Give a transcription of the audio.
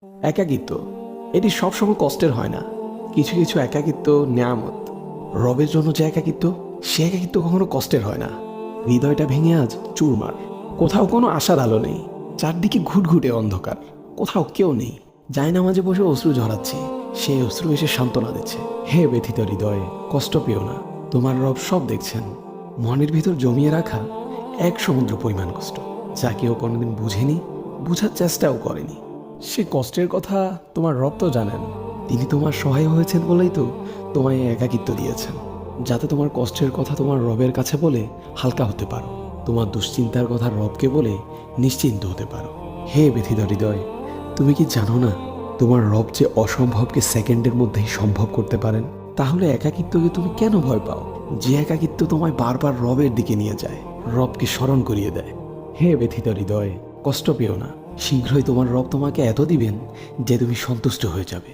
একাকিত্ব এটি সবসময় কষ্টের হয় না। কিছু কিছু একাকিত্ব নেয়ামত। রবের জন্য যে একাকিত্ব, সে একাকিত্ব কখনো কষ্টের হয় না। হৃদয়টা ভেঙে আজ চুরমার। কোথাও কোনো আশার আলো নেই, চারদিকে ঘুটঘুটে অন্ধকার। কোথাও কেউ নেই। জায়নামাজে বসে অশ্রু ঝরাচ্ছি, সেই অশ্রু এসে সান্ত্বনা দিচ্ছে। হে ব্যথিত হৃদয়, কষ্ট পেও না, তোমার রব সব দেখছেন। মনের ভিতর জমিয়ে রাখা এক সমুদ্র পরিমাণ কষ্ট, যা কেউ কোনোদিন বুঝেনি, বুঝার চেষ্টাও করেনি। সে কষ্টের কথা তোমার রব তো জানেন। তিনি তোমার সহায় হয়েছেন বলেই তো তোমায় এই একাকিত্ব দিয়েছেন, যাতে তোমার কষ্টের কথা তোমার রবের কাছে বলে হালকা হতে পারো, তোমার দুশ্চিন্তার কথা রবকে বলে নিশ্চিন্ত হতে পারো। হে ব্যথিত হৃদয়, তুমি কি জানো না তোমার রব যে অসম্ভবকে সেকেন্ডের মধ্যেই সম্ভব করতে পারেন? তাহলে একাকিত্বকে তুমি কেন ভয় পাও? যে একাকিত্ব তোমায় বারবার রবের দিকে নিয়ে যায়, রবকে স্মরণ করিয়ে দেয়। হে ব্যথিত হৃদয়, কষ্ট পেও না। শীঘ্রই তোমার রব তোমাকে এত দিবেন যে তুমি সন্তুষ্ট হয়ে যাবে।